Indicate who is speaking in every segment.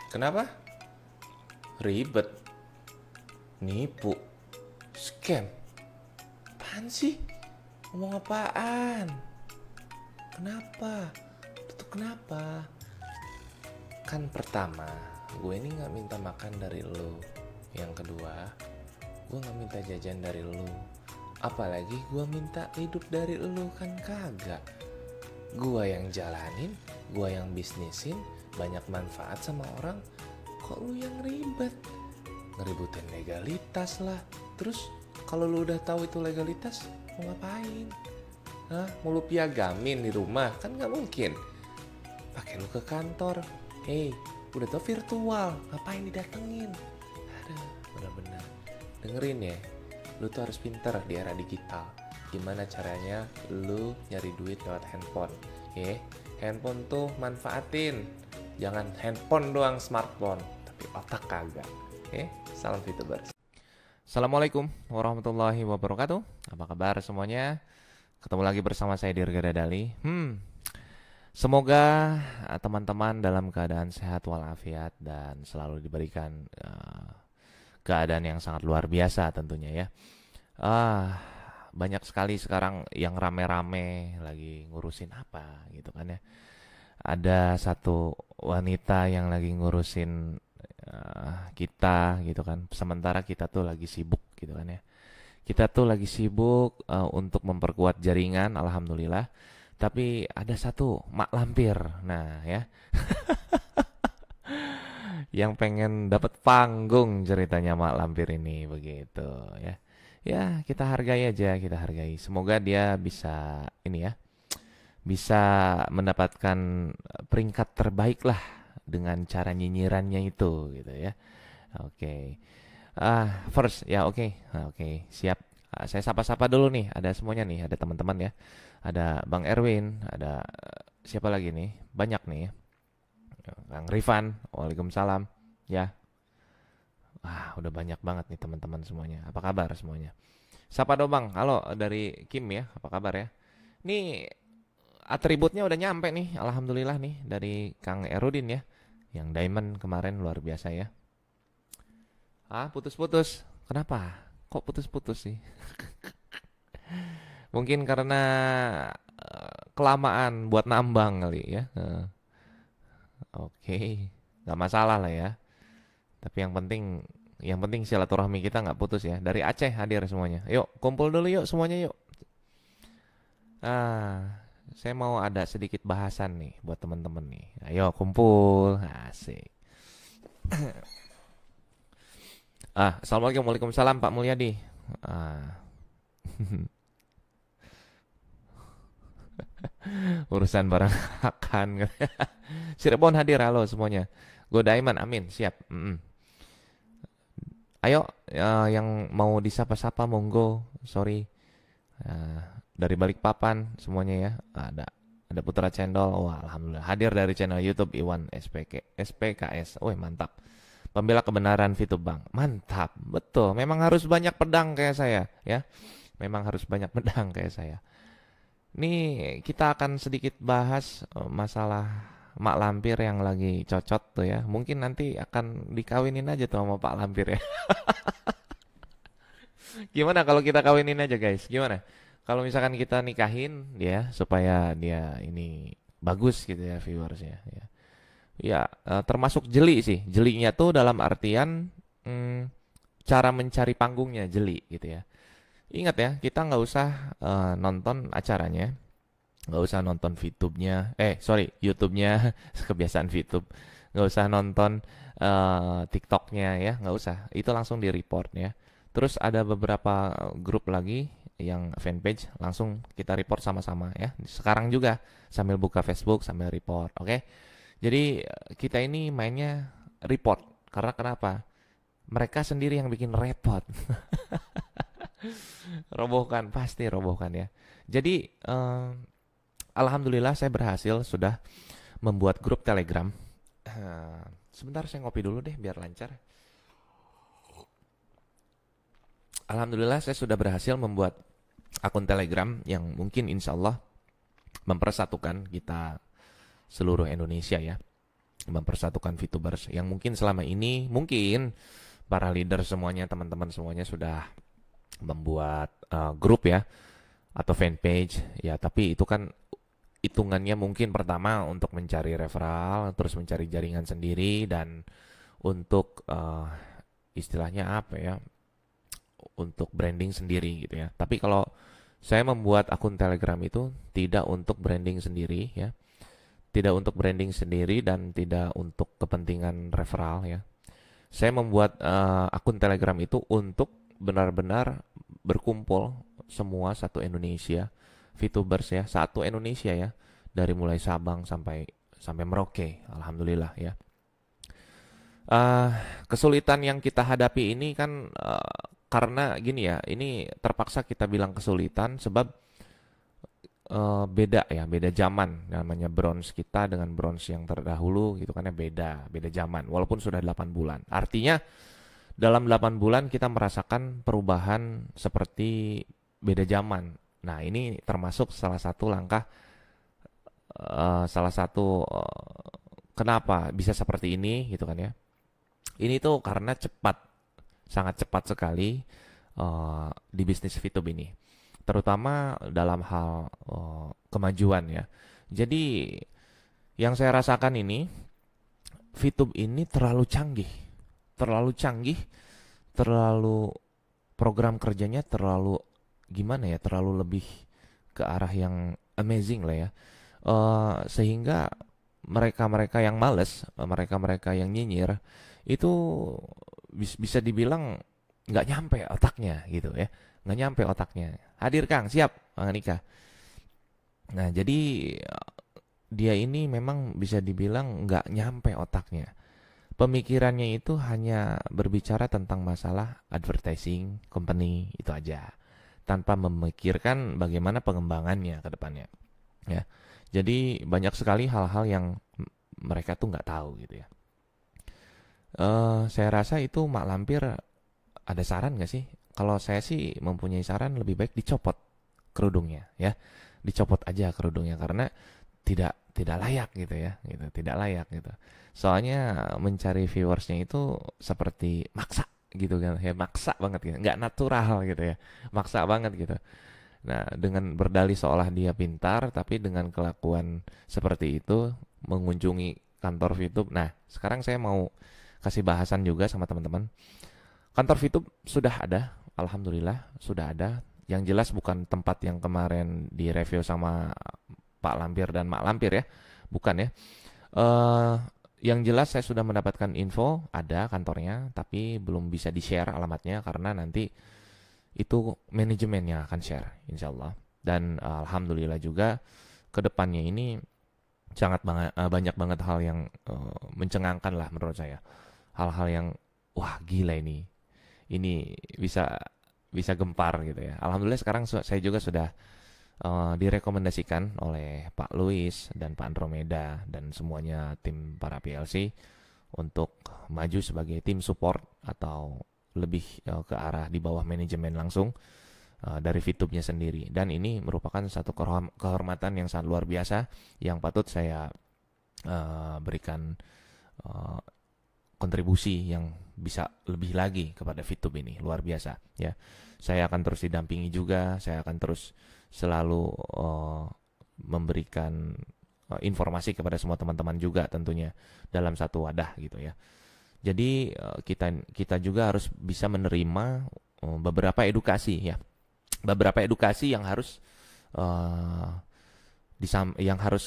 Speaker 1: Kenapa? Ribet, nipu, scam. Apaan sih? Ngomong apaan? Kenapa? Itu kenapa? Kan pertama, gue ini gak minta makan dari lo. Yang kedua, gue gak minta jajan dari lo. Apalagi gue minta hidup dari lo, kan kagak. Gue yang jalanin, gue yang bisnisin, banyak manfaat sama orang. Kok lu yang ribet? Ngeributin legalitas lah. Terus kalau lu udah tahu itu legalitas, mau ngapain? Hah? Mau lu piagamin di rumah? Kan gak mungkin. Pakai lu ke kantor. Hei, udah tau virtual, ngapain didatengin? Aduh, bener-bener. Dengerin ya, lu tuh harus pinter di era digital. Gimana caranya lu nyari duit lewat handphone? Handphone tuh manfaatin. Jangan handphone doang, smartphone, tapi otak kagak. Salam VTubers. Assalamualaikum warahmatullahi wabarakatuh. Apa kabar semuanya? Ketemu lagi bersama saya Dirga Dadali. Semoga teman-teman dalam keadaan sehat walafiat dan selalu diberikan keadaan yang sangat luar biasa tentunya ya. Banyak sekali sekarang yang rame-rame lagi ngurusin apa gitu kan ya. Ada satu wanita yang lagi ngurusin kita gitu kan. Sementara kita tuh lagi sibuk gitu kan ya. Kita tuh lagi sibuk untuk memperkuat jaringan, alhamdulillah. Tapi ada satu mak lampir, nah ya, yang pengen dapat panggung ceritanya mak lampir ini begitu ya. Ya kita hargai aja, kita hargai. Semoga dia bisa ini ya, bisa mendapatkan peringkat terbaik lah dengan cara nyinyirannya itu gitu ya. Oke. First ya oke. Oke, siap. Saya sapa-sapa dulu nih, ada semuanya nih, ada teman-teman ya. Ada Bang Erwin, ada siapa lagi nih? Banyak nih ya. Kang Rifan, waalaikumsalam ya. Udah banyak banget nih teman-teman semuanya. Apa kabar semuanya? Sapa dong Bang, halo dari Kim ya, apa kabar ya? Nih atributnya udah nyampe nih, alhamdulillah nih dari Kang Erudin ya. Yang diamond kemarin luar biasa ya. Putus-putus. Kenapa? Kok putus-putus sih? Mungkin karena kelamaan buat nambang kali ya. Oke, nggak masalah lah ya. Tapi yang penting silaturahmi kita nggak putus ya. Dari Aceh hadir semuanya. Yuk, kumpul dulu yuk semuanya yuk. Saya mau ada sedikit bahasan nih buat teman-teman nih. Ayo kumpul, asik. Assalamualaikum, waalaikumsalam Pak Mulyadi. Urusan barang akan. Cirebon hadir, halo semuanya. Go Diamond, amin, siap. Ayo, yang mau disapa-sapa monggo. Sorry, dari Balikpapan semuanya ya. Ada Putra Cendol. Wah, alhamdulillah hadir dari channel YouTube Iwan SPKS. Wih, mantap. Pembela kebenaran VTube Bang. Mantap, betul. Memang harus banyak pedang kayak saya ya. Memang harus banyak pedang kayak saya. Nih kita akan sedikit bahas masalah mak lampir yang lagi cocot tuh ya. Mungkin nanti akan dikawinin aja tuh sama Pak Lampir ya. Gimana kalau kita kawinin aja guys? Gimana? Kalau misalkan kita nikahin dia supaya dia ini bagus gitu ya viewersnya ya. Ya termasuk jeli sih. Jelinya tuh dalam artian cara mencari panggungnya jeli gitu ya. Ingat ya, kita nggak usah nonton acaranya, nggak usah nonton VTube-nya, YouTube-nya, kebiasaan VTube, nggak usah nonton TikTok-nya ya, nggak usah, itu langsung di-report ya. Terus ada beberapa grup lagi yang fanpage, langsung kita report sama-sama ya. Sekarang juga sambil buka Facebook sambil report, oke? Jadi kita ini mainnya report, karena kenapa? Mereka sendiri yang bikin repot. Robohkan, pasti robohkan ya. Jadi alhamdulillah saya berhasil sudah membuat grup Telegram. Sebentar saya ngopi dulu deh biar lancar. Alhamdulillah saya sudah berhasil membuat akun Telegram yang mungkin insya Allah mempersatukan kita seluruh Indonesia ya. mempersatukan VTubers yang mungkin selama ini mungkin para leader semuanya, teman-teman semuanya sudah membuat grup ya atau fanpage ya, tapi itu kan hitungannya mungkin pertama untuk mencari referral, terus mencari jaringan sendiri, dan untuk istilahnya apa ya, untuk branding sendiri gitu ya. Tapi kalau saya membuat akun Telegram itu tidak untuk branding sendiri ya, tidak untuk branding sendiri dan tidak untuk kepentingan referral ya. Saya membuat akun Telegram itu untuk benar-benar berkumpul semua satu Indonesia, VTubers ya, satu Indonesia ya, dari mulai Sabang sampai Merauke, alhamdulillah ya. Kesulitan yang kita hadapi ini kan karena gini ya, ini terpaksa kita bilang kesulitan sebab beda ya, beda zaman. Namanya bronze kita dengan bronze yang terdahulu gitu kan ya, beda zaman walaupun sudah 8 bulan. Artinya dalam 8 bulan kita merasakan perubahan seperti beda zaman. Nah, ini termasuk salah satu langkah, kenapa bisa seperti ini gitu kan ya. Ini tuh karena sangat cepat sekali di bisnis VTube ini, terutama dalam hal kemajuan ya. Jadi yang saya rasakan ini, VTube ini terlalu canggih, terlalu program kerjanya terlalu gimana ya, terlalu lebih ke arah yang amazing lah ya. Sehingga mereka-mereka yang males, mereka-mereka yang nyinyir itu bisa dibilang nggak nyampe otaknya gitu ya, nggak nyampe otaknya. Hadir Kang, siap nikah. Nah, jadi dia ini memang bisa dibilang nggak nyampe otaknya. Pemikirannya itu hanya berbicara tentang masalah advertising company itu aja, tanpa memikirkan bagaimana pengembangannya ke depannya ya. Jadi banyak sekali hal-hal yang mereka tuh nggak tahu gitu ya. Saya rasa itu Mak Lampir ada saran nggak sih? Kalau saya sih mempunyai saran, lebih baik dicopot kerudungnya ya, dicopot aja kerudungnya karena tidak layak gitu ya, gitu, tidak layak gitu. Soalnya mencari viewersnya itu seperti maksa gitu kan ya, maksa banget gitu, nggak natural gitu ya, maksa banget gitu. Nah, dengan berdalih seolah dia pintar, tapi dengan kelakuan seperti itu mengunjungi kantor VTube. Nah, sekarang saya mau kasih bahasan juga sama teman-teman. Kantor VTube sudah ada, alhamdulillah sudah ada. Yang jelas bukan tempat yang kemarin direview sama Pak Lampir dan Mak Lampir ya, bukan ya. Yang jelas saya sudah mendapatkan info ada kantornya, tapi belum bisa di-share alamatnya karena nanti itu manajemennya akan share, insya Allah. Dan alhamdulillah juga kedepannya ini sangat banyak banget hal yang mencengangkan lah menurut saya. Hal-hal yang wah gila ini bisa gempar gitu ya. Alhamdulillah sekarang saya juga sudah direkomendasikan oleh Pak Luis dan Pak Andromeda dan semuanya tim para PLC untuk maju sebagai tim support atau lebih ke arah di bawah manajemen langsung dari VTube-nya sendiri. Dan ini merupakan satu kehormatan yang sangat luar biasa yang patut saya berikan kontribusi yang bisa lebih lagi kepada VTube ini, luar biasa ya. Saya akan terus didampingi juga, saya akan terus selalu memberikan informasi kepada semua teman-teman juga tentunya dalam satu wadah gitu ya. Jadi kita juga harus bisa menerima beberapa edukasi ya, beberapa edukasi yang harus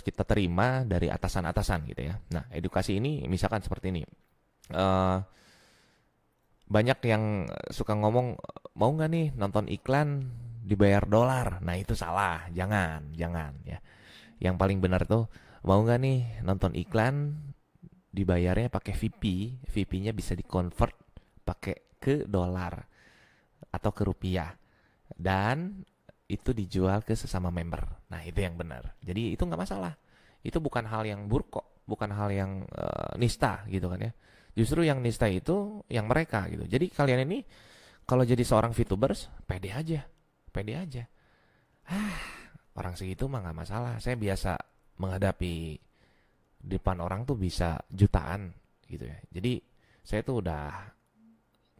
Speaker 1: kita terima dari atasan-atasan gitu ya. Nah, edukasi ini misalkan seperti ini. Banyak yang suka ngomong, mau nggak nih nonton iklan dibayar dolar? Nah, itu salah, jangan ya. Yang paling benar tuh, mau nggak nih nonton iklan dibayarnya pakai VP-nya bisa dikonvert pakai ke dolar atau ke rupiah, dan itu dijual ke sesama member. Nah, itu yang benar. Jadi itu nggak masalah. Itu bukan hal yang buruk kok, bukan hal yang nista gitu kan ya. Justru yang nista itu yang mereka gitu. Jadi kalian ini kalau jadi seorang VTubers, pede aja. Orang segitu mah nggak masalah. Saya biasa menghadapi
Speaker 2: di depan orang tuh bisa jutaan gitu ya. Jadi saya tuh udah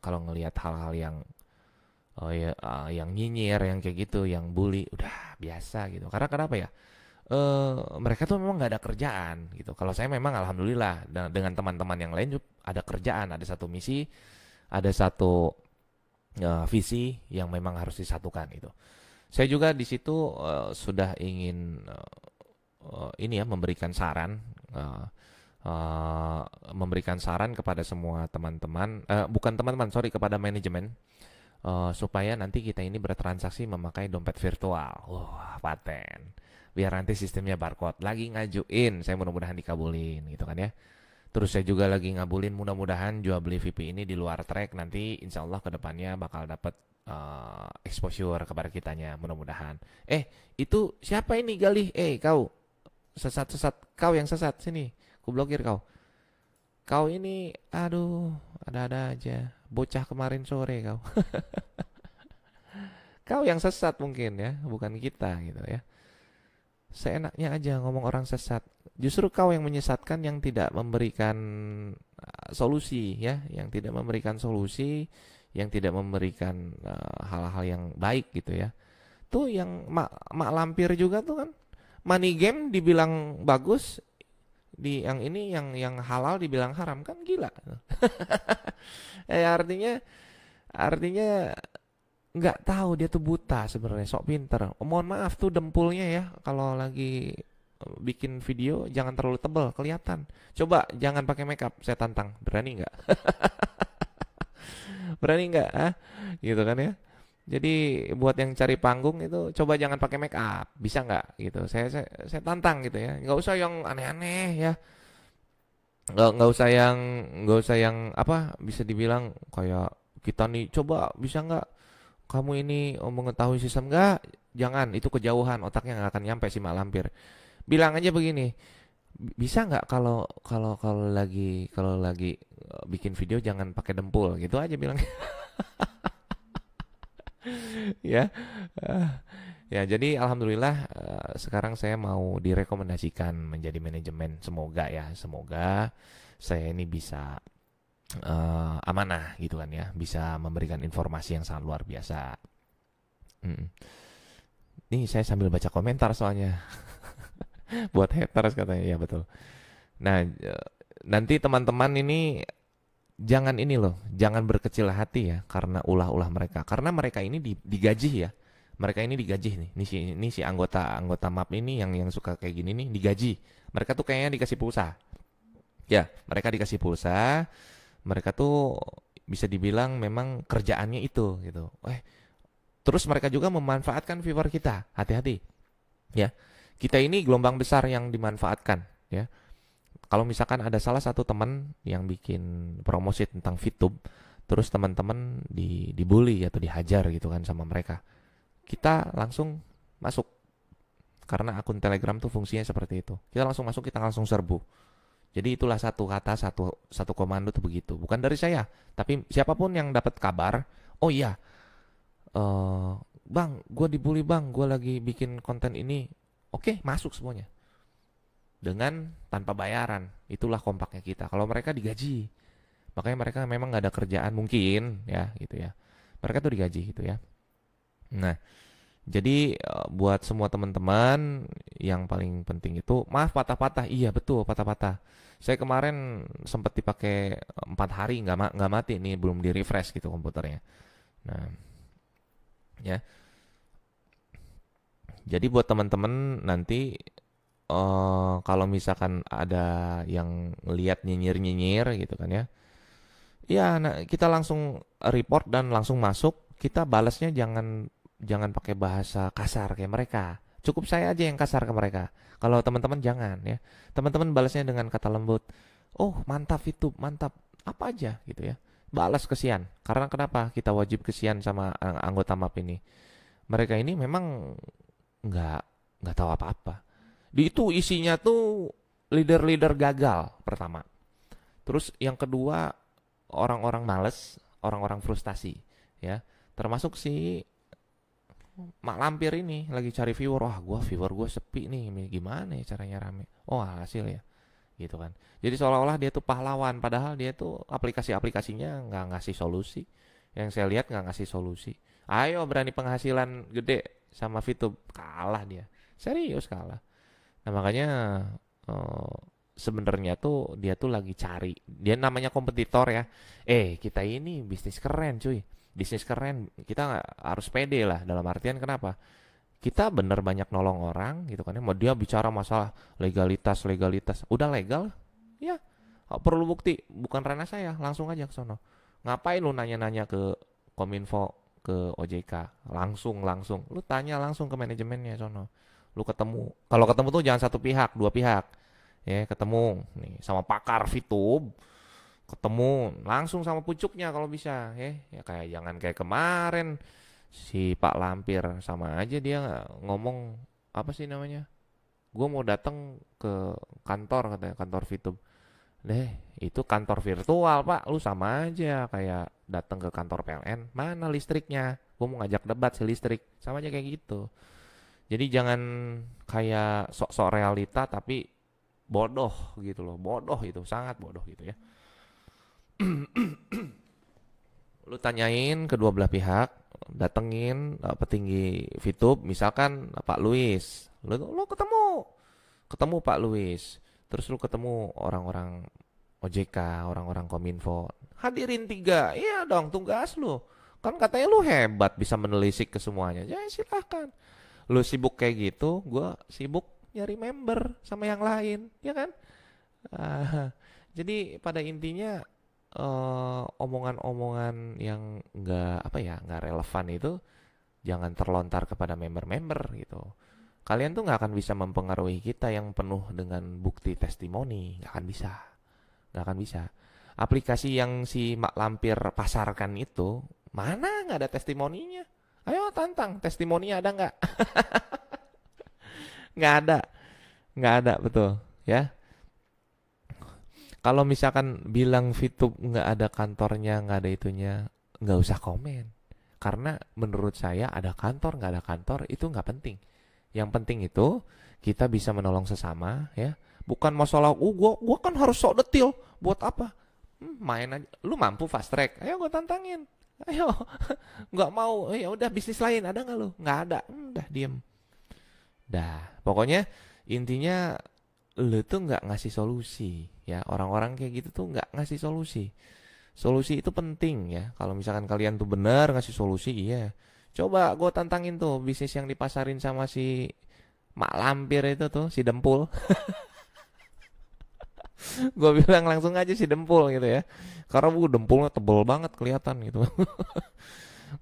Speaker 2: kalau ngelihat hal-hal yang yang nyinyir, yang kayak gitu, yang bully, udah biasa gitu. Karena kenapa ya? Mereka tuh memang nggak ada kerjaan gitu. Kalau saya memang alhamdulillah dengan teman-teman yang lain ada kerjaan, ada satu misi, ada satu visi yang memang harus disatukan itu. Saya juga di situ sudah ingin ini ya memberikan saran, uh, memberikan saran kepada semua teman-teman, bukan teman-teman, sorry, kepada manajemen, supaya nanti kita ini bertransaksi memakai dompet virtual. Wah, paten. Biar nanti sistemnya barcode. Lagi ngajuin, saya mudah-mudahan dikabulin gitu kan ya. Terus saya juga lagi ngabulin, mudah-mudahan jual beli VP ini di luar track, nanti insya Allah kedepannya bakal dapat exposure kepada kitanya, mudah-mudahan. Itu siapa ini Galih? Kau sesat-sesat, kau yang sesat, sini ku blokir kau. Kau ini aduh, ada-ada aja, bocah kemarin sore kau. Kau yang sesat mungkin ya, bukan kita gitu ya. Seenaknya aja ngomong orang sesat. Justru kau yang menyesatkan, yang tidak memberikan solusi ya, yang tidak memberikan solusi, yang tidak memberikan hal-hal yang baik gitu ya. Tuh yang mak lampir juga tuh kan. Money game dibilang bagus, di yang ini yang halal dibilang haram, kan gila. Artinya nggak tahu, dia tuh buta sebenarnya, sok pinter. Mohon maaf tuh dempulnya ya, kalau lagi bikin video jangan terlalu tebal kelihatan. Coba jangan pakai makeup, saya tantang, berani nggak? Berani nggak? Gitu kan ya. Jadi buat yang cari panggung itu coba jangan pakai make up, bisa nggak gitu? Saya tantang gitu ya. Nggak usah yang aneh-aneh ya. Nggak usah yang apa, bisa dibilang kayak kita nih, coba bisa nggak kamu ini mengetahui sistem, nggak? Jangan, itu kejauhan, otaknya nggak akan nyampe si mak lampir. Bilang aja begini, bisa nggak kalau lagi bikin video jangan pakai dempul gitu aja bilang. Ya. Eh, ya jadi alhamdulillah sekarang saya mau direkomendasikan menjadi manajemen, semoga ya, semoga saya ini bisa amanah gitu kan ya, bisa memberikan informasi yang sangat luar biasa. Mm. Nih saya sambil baca komentar soalnya. Buat haters katanya, ya betul. Nah, nanti teman-teman ini jangan ini loh, jangan berkecil hati ya karena ulah-ulah mereka. Karena mereka ini digaji ya. Mereka ini digaji nih. Ini si anggota MAP ini yang suka kayak gini nih digaji. Mereka tuh kayaknya dikasih pulsa. Ya, mereka dikasih pulsa. Mereka tuh bisa dibilang memang kerjaannya itu gitu. Terus mereka juga memanfaatkan viewer kita. Hati-hati. Ya. Kita ini gelombang besar yang dimanfaatkan ya. Kalau misalkan ada salah satu teman yang bikin promosi tentang VTube, terus teman-teman dibully atau dihajar gitu kan sama mereka, kita langsung masuk. Karena akun Telegram tuh fungsinya seperti itu. Kita langsung masuk, kita langsung serbu. Jadi itulah satu kata, satu komando tuh begitu. Bukan dari saya, tapi siapapun yang dapat kabar, oh iya, bang, gue dibully bang, gue lagi bikin konten ini. Oke, masuk semuanya. Dengan tanpa bayaran. Itulah kompaknya kita. Kalau mereka digaji, makanya mereka memang nggak ada kerjaan mungkin ya gitu ya. Mereka tuh digaji gitu ya. Nah, jadi buat semua teman-teman yang paling penting itu, maaf patah-patah, iya betul patah-patah. Saya kemarin sempat dipakai 4 hari nggak mati nih, belum di refresh gitu komputernya. Nah, ya. Jadi buat teman-teman nanti kalau misalkan ada yang lihat nyinyir-nyinyir gitu kan ya. Ya, nah, kita langsung report dan langsung masuk. Kita balasnya jangan pakai bahasa kasar kayak mereka. Cukup saya aja yang kasar ke mereka. Kalau teman-teman jangan ya. Teman-teman balasnya dengan kata lembut. Oh, mantap itu, mantap. Apa aja gitu ya. Balas kesian. Karena kenapa? Kita wajib kesian sama anggota MAP ini. Mereka ini memang nggak nggak tahu apa-apa. Di itu isinya tuh leader-leader gagal pertama. Terus yang kedua orang-orang males, orang-orang frustasi, ya. Termasuk si Mak Lampir ini lagi cari viewer. Wah, viewer gue sepi nih, gimana ya caranya rame? Oh, hasil ya. gitu kan. Jadi seolah-olah dia tuh pahlawan, padahal dia tuh aplikasi-aplikasinya nggak ngasih solusi. Yang saya lihat nggak ngasih solusi. Ayo berani penghasilan gede sama VTube, kalah dia. Serius kalah. Nah makanya eh, sebenarnya tuh dia tuh lagi cari. Dia namanya kompetitor ya. Kita ini bisnis keren cuy. Bisnis keren. Kita nggak harus pede lah. Dalam artian kenapa? Kita bener banyak nolong orang gitu kan ya. Mau dia bicara masalah legalitas, legalitas. Udah legal? Ya. Perlu bukti. Bukan ranah saya. Langsung aja ke sono. Ngapain lu nanya-nanya ke Kominfo, ke OJK? Langsung. Lu tanya langsung ke manajemennya sono. Lu ketemu. Kalau ketemu tuh jangan satu pihak, dua pihak. Ya, ketemu nih sama pakar VTube. Ketemu langsung sama pucuknya kalau bisa, ya. Ya kayak jangan kayak kemarin si Pak Lampir sama aja dia ngomong apa sih namanya? Gue mau datang ke kantor katanya, kantor VTube. Deh, itu kantor virtual, Pak. Lu sama aja kayak datang ke kantor PLN. Mana listriknya? Gue mau ngajak debat si listrik. Sama aja kayak gitu. Jadi jangan kayak sok-sok realita tapi bodoh gitu loh. Bodoh itu, sangat bodoh gitu ya. Lu tanyain kedua belah pihak, datengin petinggi VTube, misalkan Pak Luis. Lu ketemu Pak Luis. Terus lu ketemu orang-orang OJK, orang-orang Kominfo. Hadirin 3, iya dong tugas lu. Kan katanya lu hebat bisa menelisik ke semuanya. Ya silahkan. Lu sibuk kayak gitu, gue sibuk nyari member sama yang lain, ya kan? Jadi pada intinya omongan-omongan yang nggak relevan itu jangan terlontar kepada member-member gitu. Kalian tuh nggak akan bisa mempengaruhi kita yang penuh dengan bukti testimoni, nggak akan bisa. Aplikasi yang si Mak Lampir pasarkan itu mana nggak ada testimoninya? Ayo tantang, testimoninya ada nggak? Nggak ada betul, ya. Kalau misalkan bilang VTube nggak ada kantornya, nggak ada itunya, nggak usah komen. Karena menurut saya ada kantor, nggak ada kantor, itu nggak penting. Yang penting itu kita bisa menolong sesama, ya. Bukan masalah, gua kan harus sok detil. Buat apa? Main aja. Lu mampu fast track, ayo gua tantangin. Ayo, nggak mau, ya udah bisnis lain ada nggak lu? Nggak ada, udah diem. Dah, pokoknya intinya lu tuh nggak ngasih solusi, ya. Orang-orang kayak gitu tuh nggak ngasih solusi. Solusi itu penting ya. Kalau misalkan kalian tuh benar ngasih solusi, iya. Coba gue tantangin tuh bisnis yang dipasarin sama si Mak Lampir itu tuh, si Dempul. Gue bilang langsung aja si Dempul gitu ya. Karena dempulnya tebel banget kelihatan gitu.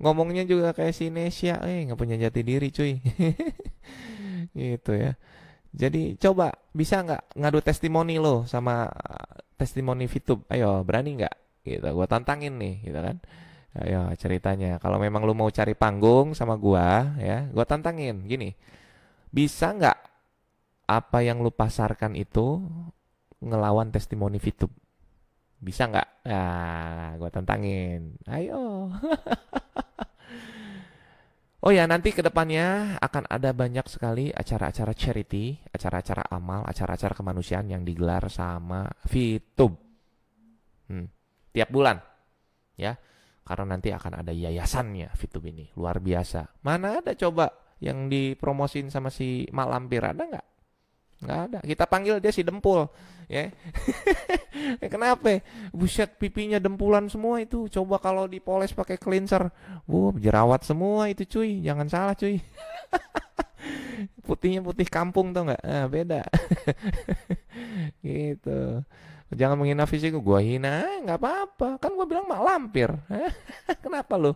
Speaker 2: Ngomongnya juga kayak si Nesya, nggak punya jati diri cuy. Gitu ya. Jadi coba bisa nggak ngadu testimoni lo sama testimoni VTube? Ayo berani nggak? Gitu, gue tantangin nih, gitu kan? Ayo ceritanya. Kalau memang lo mau cari panggung sama gue, ya, gue tantangin. Gini, bisa nggak apa yang lo pasarkan itu ngelawan testimoni VTube? Bisa nggak? Nah, gue tantangin. Ayo. Oh ya, nanti kedepannya akan ada banyak sekali acara-acara charity, acara-acara amal, acara-acara kemanusiaan yang digelar sama VTube. Tiap bulan, ya. Karena nanti akan ada yayasannya VTube ini, luar biasa. Mana ada coba yang dipromosin sama si Mak Lampir, ada nggak? Nggak ada. Kita panggil dia si Dempul, ya. Kenapa? Buset, pipinya dempulan semua itu. Coba kalau dipoles pakai cleanser, jerawat semua itu cuy. Jangan salah cuy. Putihnya putih kampung tau nggak? Nah, beda. Gitu. Jangan menghina fisik gue, hina, nggak apa-apa. Kan gue bilang Mak Lampir. Kenapa lu?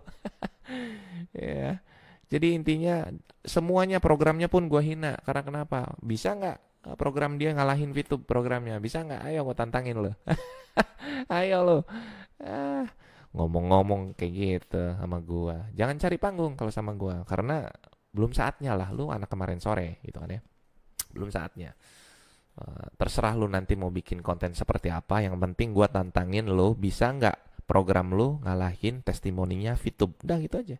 Speaker 2: Ya. Jadi intinya semuanya programnya pun gue hina. Karena kenapa? Bisa nggak program dia ngalahin VTube programnya? Bisa nggak? Ayo gue tantangin lo. Ayo lo. Ngomong-ngomong kayak gitu sama gue. Jangan cari panggung kalau sama gue. Karena belum saatnya lah. Lu anak kemarin sore gitu kan ya. Belum saatnya. Terserah lu nanti mau bikin konten seperti apa. Yang penting gue tantangin lo. Bisa nggak program lu ngalahin testimoninya VTube? Udah gitu aja.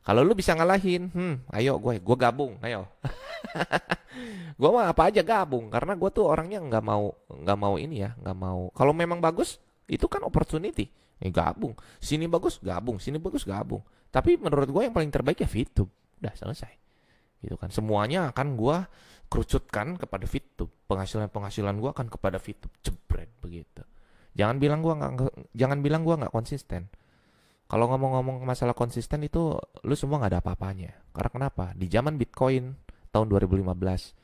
Speaker 2: Kalau lu bisa ngalahin, ayo gue gabung, ayo. Gue mah apa aja gabung, karena gue tuh orangnya nggak mau ini ya, nggak mau. Kalau memang bagus, itu kan opportunity, gabung. Sini bagus, gabung. Sini bagus, gabung. Tapi menurut gue yang paling terbaik ya VTube, udah selesai. Gitu kan, semuanya akan gue kerucutkan kepada VTube. Penghasilan gue akan kepada VTube, jebret begitu. Jangan bilang gue nggak konsisten. Kalau ngomong-ngomong masalah konsisten itu, lu semua nggak ada apa-apanya. Karena kenapa? Di zaman Bitcoin tahun 2015,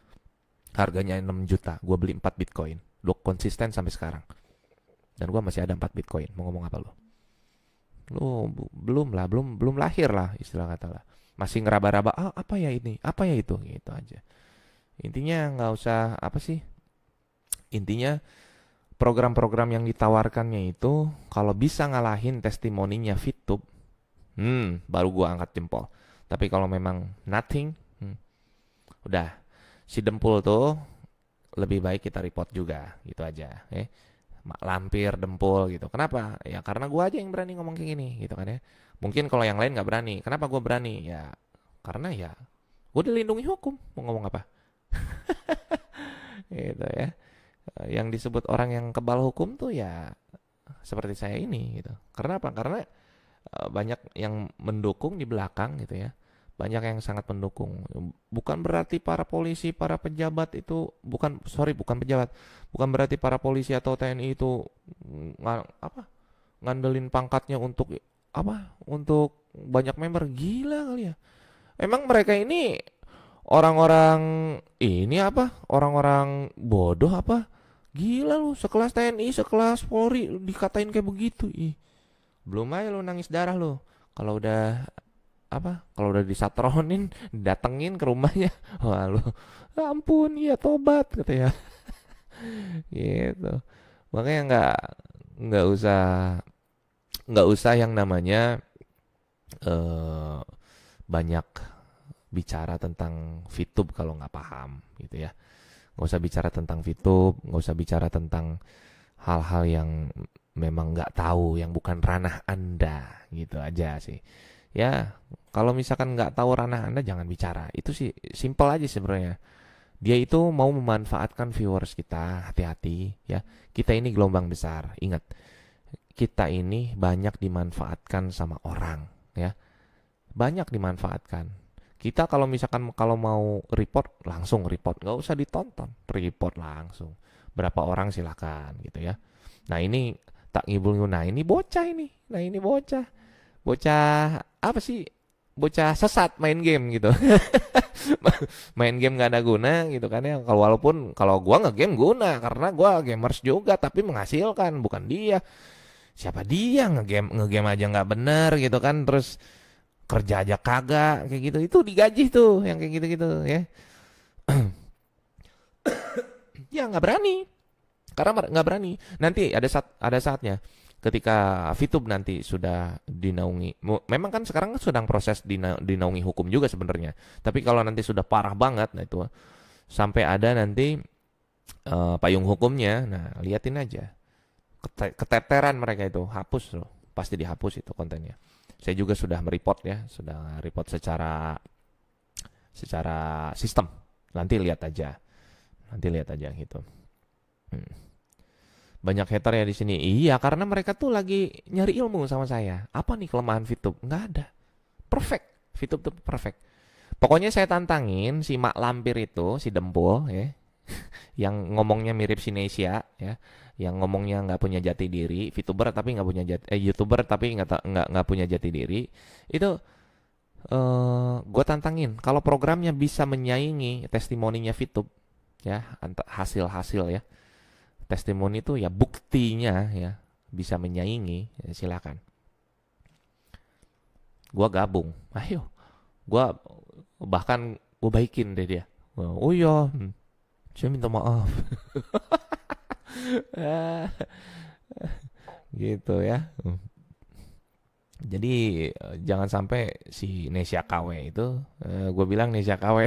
Speaker 2: harganya 6 juta, gue beli 4 Bitcoin. Lu konsisten sampai sekarang. Dan gue masih ada 4 Bitcoin. Mau ngomong apa lu? Lu belum lahir lah, istilah kata lah. Masih ngeraba-raba, apa ya ini, apa ya itu, gitu aja. Intinya nggak usah, apa sih? Intinya program-program yang ditawarkannya itu kalau bisa ngalahin testimoninya VTube, baru gua angkat jempol. Tapi kalau memang nothing, udah si dempul tuh lebih baik kita report juga, gitu aja. Lampir dempul gitu. Kenapa? Ya karena gua aja yang berani ngomong kayak gini, gitu kan ya. Mungkin kalau yang lain nggak berani. Kenapa gua berani? Ya karena ya gua dilindungi hukum. Mau ngomong apa? Gitu ya. Yang disebut orang yang kebal hukum tuh ya seperti saya ini gitu. Karena apa? Karena banyak yang mendukung di belakang gitu ya. Banyak yang sangat mendukung. Bukan berarti para polisi, para pejabat itu bukan pejabat. Bukan berarti para polisi atau TNI itu ngandelin pangkatnya untuk apa? Untuk banyak member. Gila kali ya. Emang mereka ini orang-orang ini apa? Orang-orang bodoh apa? Gila lu, sekelas TNI, sekelas Polri dikatain kayak begitu. Belum aja lu nangis darah lu. Kalau udah Kalau udah disatronin, datengin ke rumahnya. Wah lu, ampun, ya tobat kata ya. Gitu. Makanya nggak usah yang namanya banyak bicara tentang VTube kalau nggak paham gitu ya. Nggak usah bicara tentang VTube, nggak usah bicara tentang hal-hal yang memang nggak tahu, yang bukan ranah Anda, gitu aja sih. Ya, kalau misalkan nggak tahu ranah Anda, jangan bicara. Itu sih simple aja sebenarnya. Dia itu mau memanfaatkan viewers kita, hati-hati ya. Kita ini gelombang besar, ingat. Kita ini banyak dimanfaatkan sama orang, ya. Banyak dimanfaatkan. Kita kalau misalkan mau report, langsung report. Nggak usah ditonton, report langsung. Berapa orang silakan gitu ya. Nah ini tak ngibul, nah ini bocah ini. Nah ini bocah. Bocah apa sih? Bocah sesat main game gitu. Main game nggak ada guna gitu kan ya. Walaupun kalau gua nge-game guna, karena gua gamers juga tapi menghasilkan, bukan dia. Siapa dia ngegame aja nggak bener gitu kan, terus kerja aja kagak kayak gitu, itu digaji tuh yang kayak gitu-gitu ya. Ya nggak berani, karena nggak berani. Nanti ada saatnya ketika VTube nanti sudah dinaungi, memang kan sekarang sedang proses dinaungi hukum juga sebenarnya. Tapi kalau nanti sudah parah banget, nah itu sampai ada nanti payung hukumnya. Nah liatin aja, keteteran mereka itu hapus loh, pasti dihapus itu kontennya. Saya juga sudah mereport ya, sudah report secara sistem. Nanti lihat aja gitu. Banyak hater ya di sini. Iya, karena mereka tuh lagi nyari ilmu sama saya. Apa nih kelemahan VTube? Nggak ada. Perfect. VTube tuh perfect. Pokoknya saya tantangin si Mak Lampir itu, si Dempul ya, yang ngomongnya mirip Sinesia ya, yang ngomongnya nggak punya jati diri, VTuber tapi nggak punya YouTuber tapi nggak punya jati diri, itu gue tantangin kalau programnya bisa menyaingi testimoninya VTube ya, hasil ya, testimoni itu ya buktinya ya bisa menyaingi, ya silakan, gue gabung, ayo, bahkan gue baikin deh dia, oh iya, saya minta maaf. Gitu ya. Jadi jangan sampai si Nesya KW itu, gue bilang Nesya KW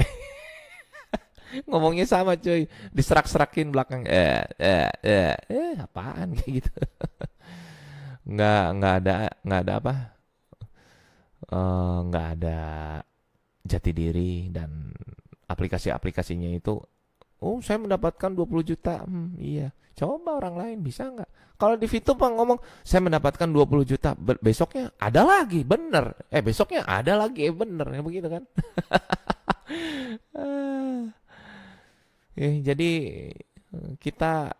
Speaker 2: ngomongnya sama cuy, diserak-serakin belakang, apaan kayak gitu. nggak ada apa, nggak ada jati diri, dan aplikasi-aplikasinya itu, oh saya mendapatkan 20 juta, iya, coba orang lain bisa nggak? Kalau di VTube ngomong saya mendapatkan 20 juta, besoknya ada lagi, bener, besoknya ada lagi, bener, ya begitu kan? Jadi kita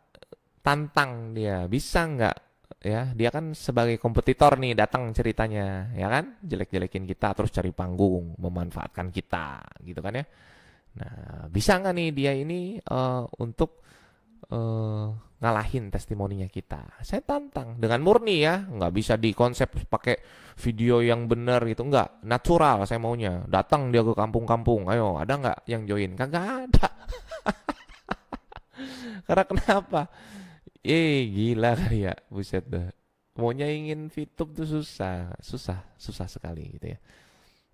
Speaker 2: tantang dia, bisa nggak, ya dia kan sebagai kompetitor nih datang ceritanya, ya kan, jelek-jelekin kita terus cari panggung, memanfaatkan kita gitu kan ya. Nah, bisa nggak nih dia ini untuk ngalahin testimoninya kita? Saya tantang dengan murni ya, nggak bisa dikonsep pakai video yang benar gitu, nggak, natural saya maunya. Datang dia ke kampung-kampung, ayo ada nggak yang join? Kagak ada. Karena kenapa? Gila kali ya, buset dah. Maunya ingin VTube tuh susah sekali gitu ya.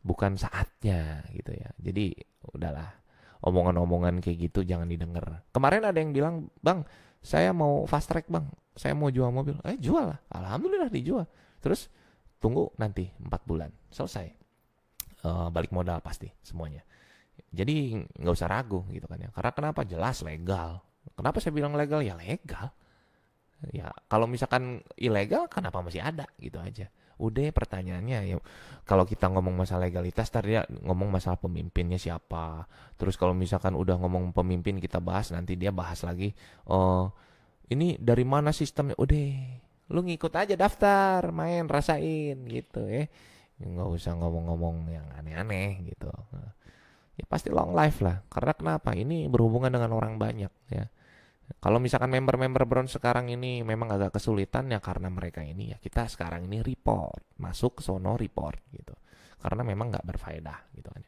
Speaker 2: Bukan saatnya gitu ya. Jadi udahlah, omongan-omongan kayak gitu jangan didengar. Kemarin ada yang bilang, bang, saya mau fast track bang, saya mau jual mobil. Jual lah, alhamdulillah dijual. Terus tunggu nanti 4 bulan selesai. Balik modal pasti semuanya. Jadi nggak usah ragu gitu kan ya. Karena kenapa? Jelas legal. Kenapa saya bilang legal? Ya legal. Ya kalau misalkan ilegal, kenapa masih ada gitu aja. Udah, pertanyaannya ya, kalau kita ngomong masalah legalitas, tadi dia ngomong masalah pemimpinnya siapa. Terus kalau misalkan udah ngomong pemimpin, kita bahas, nanti dia bahas lagi, oh ini dari mana sistemnya. Udah, lu ngikut aja, daftar, main, rasain gitu ya. Nggak usah ngomong-ngomong yang aneh-aneh gitu. Ya pasti long life lah. Karena kenapa? Ini berhubungan dengan orang banyak ya. Kalau misalkan member-member bronze sekarang ini memang agak kesulitan, ya karena mereka ini, ya kita sekarang ini report, masuk ke sono report gitu. Karena memang nggak berfaedah gitu kan.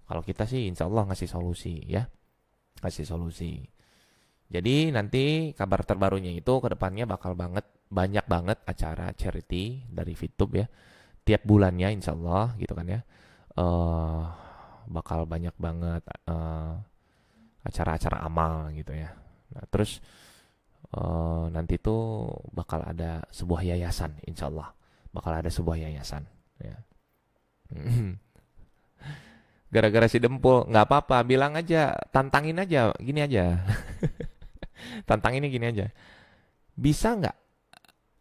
Speaker 2: Kalau kita sih insya Allah ngasih solusi ya, ngasih solusi. Jadi nanti kabar terbarunya itu kedepannya bakal banyak banget acara charity dari VTube ya. Tiap bulannya insya Allah gitu kan ya. Bakal banyak banget acara-acara amal gitu ya. Nah, terus nanti tuh bakal ada sebuah yayasan, insya Allah bakal ada sebuah yayasan ya. Gara-gara si Dempul, nggak apa-apa, bilang aja, tantangin aja, gini aja. Tantangin ini gini aja, bisa nggak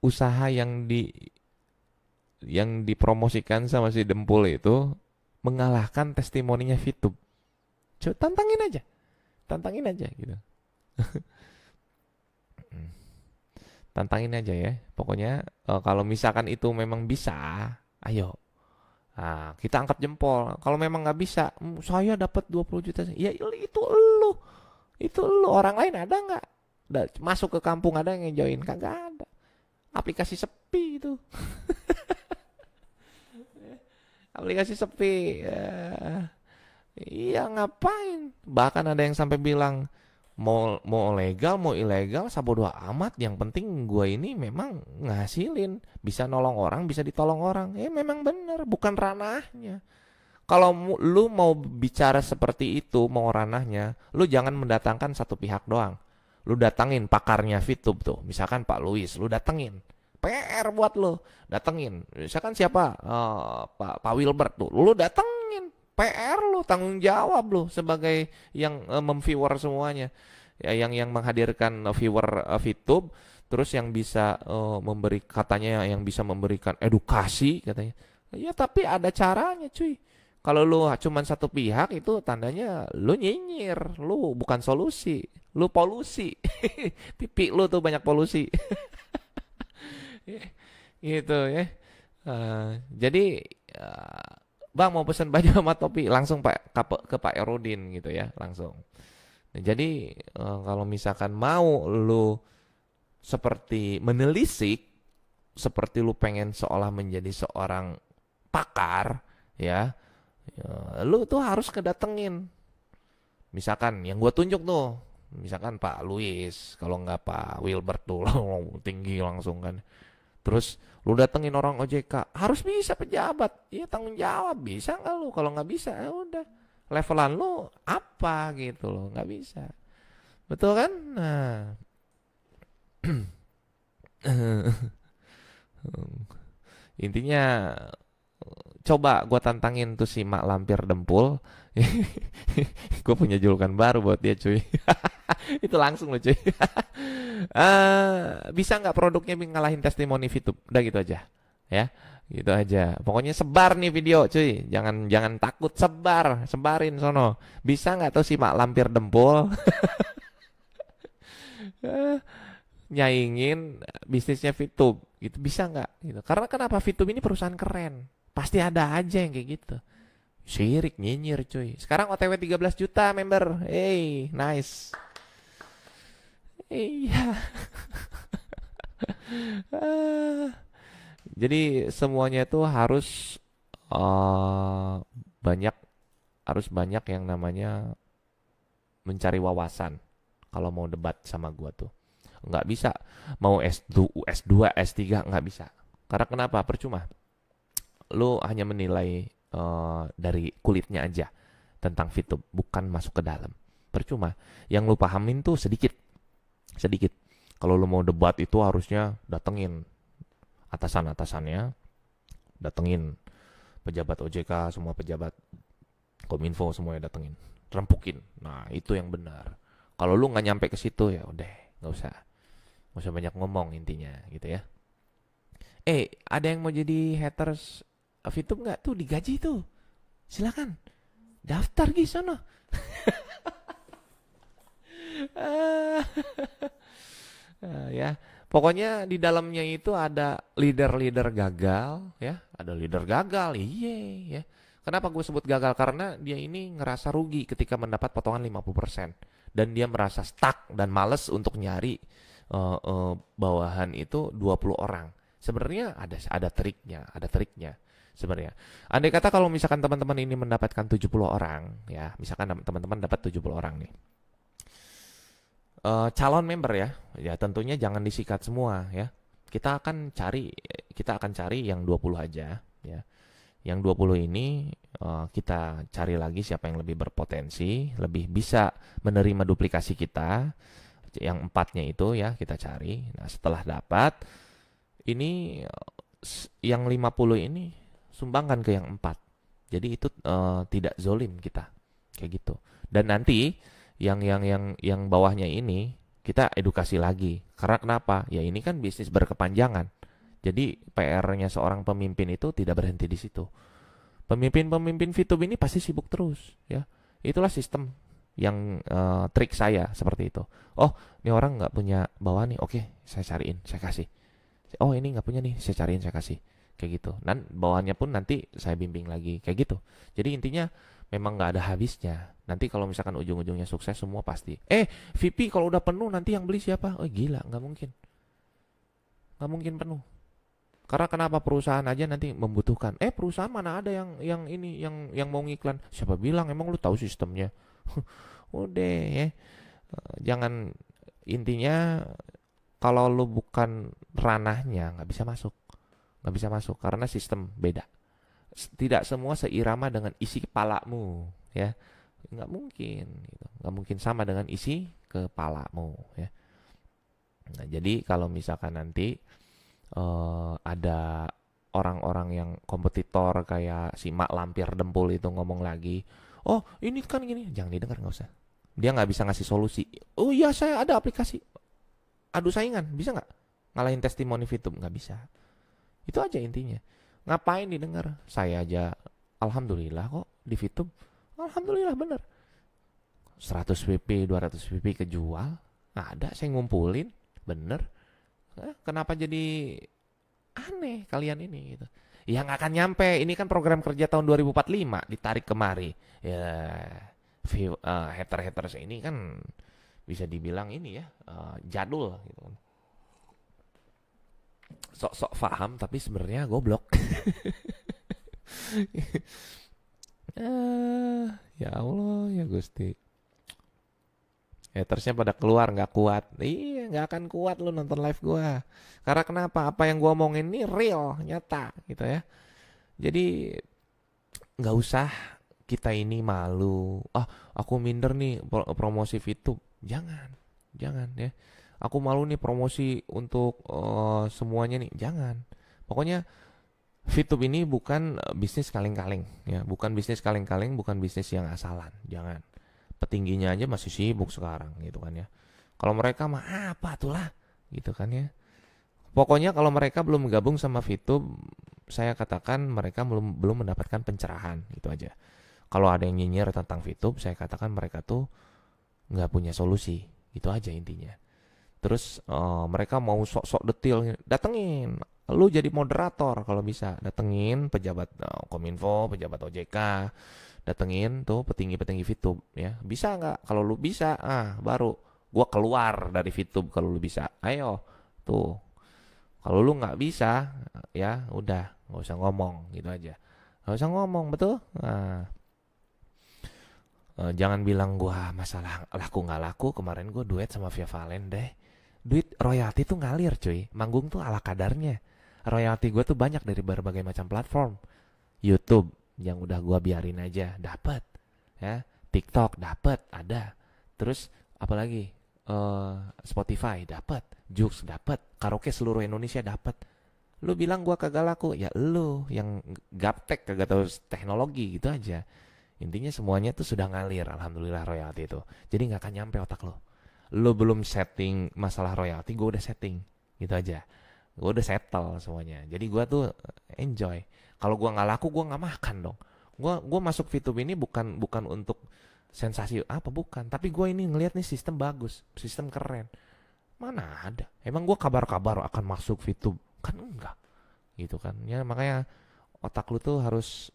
Speaker 2: usaha yang dipromosikan sama si Dempul itu mengalahkan testimoninya VTube? Coba tantangin aja gitu. Tantangin aja ya. Pokoknya kalau misalkan itu memang bisa, ayo. Nah, kita angkat jempol. Kalau memang nggak bisa, saya dapat 20 juta. Ya itu lu. Itu lu. Orang lain ada nggak? Masuk ke kampung ada yang join? Kagak ada. Aplikasi sepi itu. Aplikasi sepi. Iya, ngapain? Bahkan ada yang sampai bilang, mau legal mau ilegal sabodo amat, yang penting gue ini memang ngasilin, bisa nolong orang, bisa ditolong orang. Memang bener, bukan ranahnya. Kalau lu mau bicara seperti itu, mau ranahnya, lu jangan mendatangkan satu pihak doang. Lu datangin pakarnya VTube tuh, misalkan Pak Luis, lu datengin. PR buat lu, datengin. Misalkan siapa? Pak Wilbert tuh, lu datengin. PR lu, tanggung jawab lu sebagai yang memviewer semuanya, ya, yang menghadirkan viewer VTube, terus yang bisa memberi, katanya yang bisa memberikan edukasi katanya. Ya tapi ada caranya cuy. Kalau lu cuman satu pihak, itu tandanya lu nyinyir, lu bukan solusi, lu polusi. Pipi lu tuh banyak polusi. Gitu ya. Jadi bang mau pesan baju sama topi, langsung ke Pak Erudin gitu ya, langsung. Nah, jadi kalau misalkan mau lu seperti menelisik, seperti lu pengen seolah menjadi seorang pakar ya, lu tuh harus kedatengin. Misalkan yang gue tunjuk tuh, misalkan Pak Luis, kalau nggak Pak Wilbert tuh tinggi langsung kan. Terus lu datengin orang OJK, harus bisa pejabat, ya tanggung jawab, bisa nggak lu? Kalau nggak bisa, ya udah, levelan lu apa gitu loh, nggak bisa, betul kan? Nah, intinya Coba gue tantangin tuh si mak lampir dempul. Gue punya julukan baru buat dia cuy. Itu langsung loh cuy. Bisa nggak produknya ngalahin testimoni VTube? Udah gitu aja, ya, gitu aja. Pokoknya sebar nih video, cuy. Jangan takut, sebarin sono. Bisa nggak tuh si mak lampir dempul nyaingin bisnisnya VTube? Gitu bisa nggak? Gitu. Karena kenapa VTube ini perusahaan keren? Pasti ada aja yang kayak gitu. Syirik nyinyir cuy. Sekarang OTW 13 juta member. Hey, nice. Iya. Jadi semuanya itu eh, banyak harus banyak yang namanya mencari wawasan kalau mau debat sama gua tuh. Nggak bisa mau S2, S3 nggak bisa. Karena kenapa? Percuma. Lu hanya menilai dari kulitnya aja tentang VTube, bukan masuk ke dalam. Percuma. Yang lu pahamin tuh sedikit. Kalau lu mau debat itu harusnya datengin atasan-atasannya, datengin pejabat OJK, semua pejabat Kominfo semuanya datengin, rempukin. Nah, itu yang benar. Kalau lu nggak nyampe ke situ ya udah, nggak usah banyak ngomong intinya gitu ya. Ada yang mau jadi haters VTube nggak tuh, digaji tuh? Silakan daftar di sana. Ya, pokoknya di dalamnya itu ada leader-leader gagal, ya, ada leader gagal, iya, ya. Kenapa gue sebut gagal? Karena dia ini ngerasa rugi ketika mendapat potongan 50%. Dan dia merasa stuck dan males untuk nyari bawahan itu 20 orang. Sebenarnya ada triknya sebenarnya. Andai kata kalau misalkan teman-teman ini mendapatkan 70 orang, ya, misalkan teman-teman dapat 70 orang nih. Calon member ya tentunya jangan disikat semua ya. Kita akan cari yang 20 aja ya. Yang 20 ini kita cari lagi siapa yang lebih berpotensi, lebih bisa menerima duplikasi kita. Yang 4-nya itu ya kita cari. Nah, setelah dapat ini yang 50 ini sumbangkan ke yang 4. Jadi itu tidak zolim kita. Kayak gitu. Dan nanti yang bawahnya ini kita edukasi lagi. Karena kenapa? Ya ini kan bisnis berkepanjangan. Jadi PR-nya seorang pemimpin itu tidak berhenti di situ. Pemimpin VTube ini pasti sibuk terus, ya. Itulah sistem yang trik saya seperti itu. Oh, ini orang nggak punya bawahan nih. Oke, saya cariin, saya kasih. Oh, ini nggak punya nih, saya cariin, saya kasih. Kayak gitu. Dan bawahannya pun nanti saya bimbing lagi, kayak gitu. Jadi intinya memang nggak ada habisnya. Nanti kalau misalkan ujung-ujungnya sukses semua pasti. VP kalau udah penuh nanti yang beli siapa? Oh gila, nggak mungkin. Nggak mungkin penuh. Karena kenapa perusahaan aja nanti membutuhkan. Perusahaan mana ada yang ini yang mau ngiklan? Siapa bilang? Emang lu tahu sistemnya? Udah ya. Jangan, intinya kalau lu bukan ranahnya nggak bisa masuk. Nggak bisa masuk karena sistem beda. Tidak semua seirama dengan isi kepalamu ya, nggak mungkin gitu. Nggak mungkin sama dengan isi kepalamu ya. Nah, jadi kalau misalkan nanti ada orang-orang yang kompetitor kayak si mak lampir dempul itu ngomong lagi, oh ini kan gini, jangan didengar, nggak usah. Dia nggak bisa ngasih solusi. Oh iya, saya ada aplikasi adu saingan, bisa nggak ngalahin testimoni VTube? Nggak bisa. Itu aja intinya. Ngapain didengar? Saya aja alhamdulillah kok di VTube. Alhamdulillah bener. 100 VP, 200 VP kejual. Ada, saya ngumpulin. Bener. Kenapa jadi aneh kalian ini gitu? Ya nggak akan nyampe. Ini kan program kerja tahun 2045 ditarik kemari. Ya haters ini kan bisa dibilang ini ya jadul gitu kan. Sok-sok paham tapi sebenarnya goblok. Ya Allah ya Gusti. Hatersnya pada keluar, nggak kuat. Iya, nggak akan kuat lu nonton live gua. Karena kenapa? Apa yang gua omongin ini real, nyata gitu ya. Jadi nggak usah kita ini malu. Aku minder nih promosi VTube. Jangan ya. Aku malu nih promosi untuk semuanya nih. Jangan. Pokoknya VTube ini bukan bisnis kaleng-kaleng ya, bukan bisnis kaleng-kaleng, bukan bisnis yang asalan, jangan. Petingginya aja masih sibuk sekarang gitu kan ya. Kalau mereka mah apa tuh lah gitu kan ya. Pokoknya kalau mereka belum gabung sama VTube, saya katakan mereka belum belum mendapatkan pencerahan gitu aja. Kalau ada yang nyinyir tentang VTube, saya katakan mereka tuh nggak punya solusi, gitu aja intinya. Terus mereka mau sok-sok detail, datengin, lu jadi moderator kalau bisa, datengin pejabat Kominfo, pejabat OJK, datengin tuh petinggi-petinggi VTube ya. Bisa nggak? Kalau lu bisa, baru gua keluar dari VTube kalau lu bisa. Ayo, tuh. Kalau lu nggak bisa, ya udah, nggak usah ngomong gitu aja. Nggak usah ngomong, betul? Nah, jangan bilang gua masalah laku nggak laku. Kemarin gua duet sama Via Valen deh. Duit royalti tuh ngalir cuy. Manggung tuh ala kadarnya. Royalti gua tuh banyak dari berbagai macam platform. YouTube yang udah gua biarin aja dapat, ya. TikTok dapat, ada. Terus apalagi? Spotify dapat, Joox dapat, karaoke seluruh Indonesia dapat. Lu bilang gua kagak laku, ya lu yang gaptek kagak tahu teknologi gitu aja. Intinya semuanya tuh sudah ngalir, alhamdulillah royalti itu. Jadi nggak akan nyampe otak lo. Lo belum setting masalah royalti, gue udah setting, gitu aja. Gue udah settle semuanya. Jadi gue tuh enjoy. Kalau gue nggak laku, gue nggak makan dong. Gue masuk VTube ini bukan untuk sensasi apa, bukan. Tapi gue ini ngelihat nih sistem bagus, sistem keren. Mana ada? Emang gue kabar-kabar akan masuk VTube? Kan enggak, gitu kan? Ya makanya otak lu tuh harus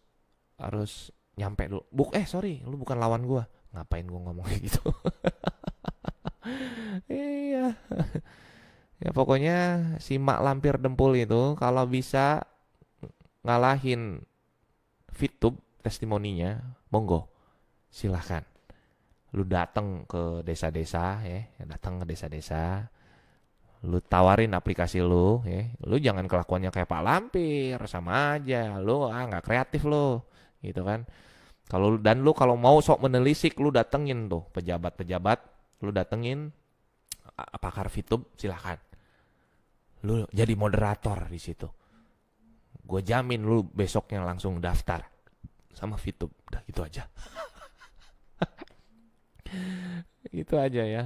Speaker 2: harus nyampe dulu. Sorry, lu bukan lawan gua. Ngapain gua ngomong kayak gitu? Iya. Ya pokoknya si Mak Lampir Dempul itu kalau bisa ngalahin VTube testimoninya, monggo. Silahkan. Lu datang ke desa-desa ya, datang ke desa-desa. Lu tawarin aplikasi lu ya. Lu jangan kelakuannya kayak Pak Lampir, sama aja. Lu nggak kreatif lu. Gitu kan. Lu kalau mau sok menelisik, lu datengin tuh pejabat-pejabat, lu datengin pakar VTube, silahkan. Lu jadi moderator di situ. Gue jamin lu besoknya langsung daftar sama VTube. Udah gitu aja. Gitu aja ya.